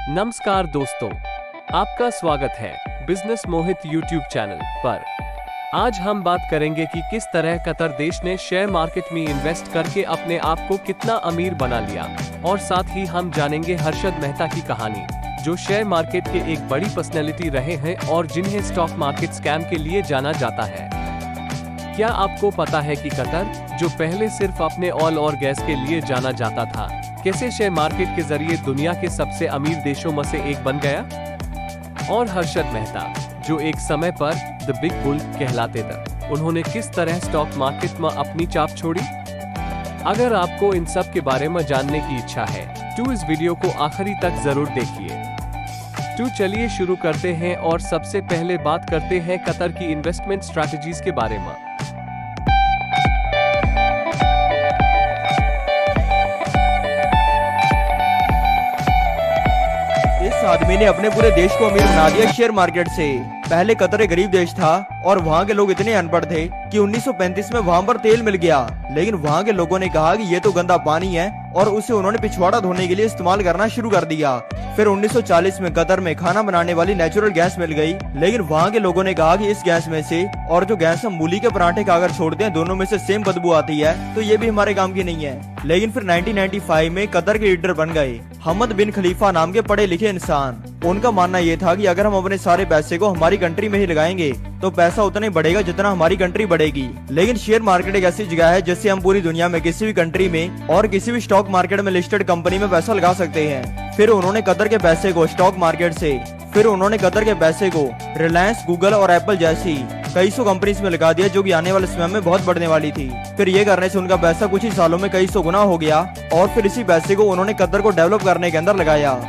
नमस्कार दोस्तों, आपका स्वागत है बिजनेस मोहित यूट्यूब चैनल पर। आज हम बात करेंगे कि किस तरह कतर देश ने शेयर मार्केट में इन्वेस्ट करके अपने आप को कितना अमीर बना लिया, और साथ ही हम जानेंगे हर्षद मेहता की कहानी, जो शेयर मार्केट के एक बड़ी पर्सनैलिटी रहे हैं और जिन्हें स्टॉक मार्केट स्कैम के लिए जाना जाता है। क्या आपको पता है कि कतर, जो पहले सिर्फ अपने ऑयल और गैस के लिए जाना जाता था, कैसे शेयर मार्केट के जरिए दुनिया के सबसे अमीर देशों में से एक बन गया? और हर्षद मेहता, जो एक समय पर द बिग बुल कहलाते थे, उन्होंने किस तरह स्टॉक मार्केट में अपनी छाप छोड़ी? अगर आपको इन सब के बारे में जानने की इच्छा है तो इस वीडियो को आखिरी तक जरूर देखिए। तो चलिए शुरू करते हैं और सबसे पहले बात करते हैं कतर की इन्वेस्टमेंट स्ट्रैटेजीज के बारे में। इस आदमी ने अपने पूरे देश को अमीर बना दिया शेयर मार्केट से। पहले कतर एक गरीब देश था और वहाँ के लोग इतने अनपढ़ थे कि 1935 में वहाँ पर तेल मिल गया, लेकिन वहाँ के लोगों ने कहा कि ये तो गंदा पानी है और उसे उन्होंने पिछवाड़ा धोने के लिए इस्तेमाल करना शुरू कर दिया। फिर 1940 में कतर में खाना बनाने वाली नेचुरल गैस मिल गई, लेकिन वहाँ के लोगों ने कहा कि इस गैस में से और जो गैस हम मूली के पराठे का अगर छोड़ते हैं, दोनों में से सेम बदबू आती है, तो ये भी हमारे काम की नहीं है। लेकिन फिर 1995 में कतर के लीडर बन गए हमद बिन खलीफा नाम के पढ़े लिखे इंसान। उनका मानना ये था कि अगर हम अपने सारे पैसे को हमारी कंट्री में ही लगाएंगे तो पैसा उतना ही बढ़ेगा जितना हमारी कंट्री बढ़ेगी। लेकिन शेयर मार्केट एक ऐसी जगह है जिससे हम पूरी दुनिया में किसी भी कंट्री में और किसी भी स्टॉक मार्केट में लिस्टेड कंपनी में पैसा लगा सकते हैं। फिर उन्होंने कतर के पैसे को स्टॉक मार्केट से, फिर उन्होंने कतर के पैसे को रिलायंस, गूगल और एप्पल जैसी कई सौ कंपनीज में लगा दिया, जो कि आने वाले समय में बहुत बढ़ने वाली थी। फिर ये करने से उनका पैसा कुछ ही सालों में कई सौ गुना हो गया और फिर इसी पैसे को उन्होंने कतर को डेवलप करने के अंदर लगाया।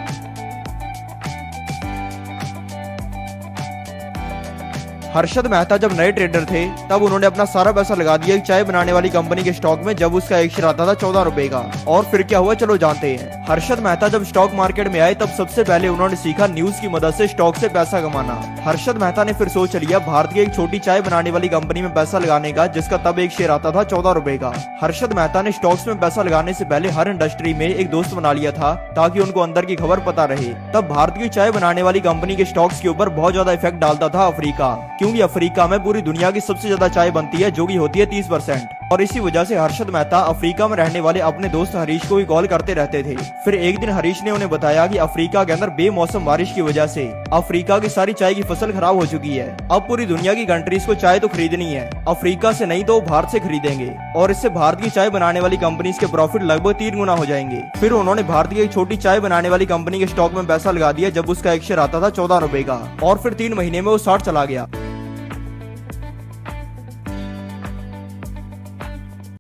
हर्षद मेहता जब नए ट्रेडर थे तब उन्होंने अपना सारा पैसा लगा दिया एक चाय बनाने वाली कंपनी के स्टॉक में, जब उसका एक शेयर आता था 14 रुपए का। और फिर क्या हुआ, चलो जानते हैं। हर्षद मेहता जब स्टॉक मार्केट में आए तब सबसे पहले उन्होंने सीखा न्यूज की मदद से स्टॉक से पैसा कमाना। हर्षद मेहता ने फिर सोच लिया भारत की एक छोटी चाय बनाने वाली कंपनी में पैसा लगाने का, जिसका तब एक शेयर आता था 14 रुपए का। हर्षद मेहता ने स्टॉक्स में पैसा लगाने से पहले हर इंडस्ट्री में एक दोस्त बना लिया था ताकि उनको अंदर की खबर पता रहे। तब भारत की चाय बनाने वाली कंपनी के स्टॉक्स के ऊपर बहुत ज्यादा इफेक्ट डालता था अफ्रीका, क्योंकि अफ्रीका में पूरी दुनिया की सबसे ज्यादा चाय बनती है, जो कि होती है 30%। और इसी वजह से हर्षद मेहता अफ्रीका में रहने वाले अपने दोस्त हरीश को भी कॉल करते रहते थे। फिर एक दिन हरीश ने उन्हें बताया कि अफ्रीका के अंदर बेमौसम बारिश की वजह से अफ्रीका की सारी चाय की फसल खराब हो चुकी है। अब पूरी दुनिया की कंट्रीज को चाय तो खरीदनी है, अफ्रीका से नहीं तो भारत से खरीदेंगे, और इससे भारत की चाय बनाने वाली कंपनीज के प्रॉफिट लगभग 3 गुना हो जाएंगे। फिर उन्होंने भारत की एक छोटी चाय बनाने वाली कंपनी के स्टॉक में पैसा लगा दिया, जब उसका एक शेयर आता था 14 रुपए का, और फिर 3 महीने में वो 60 चला गया।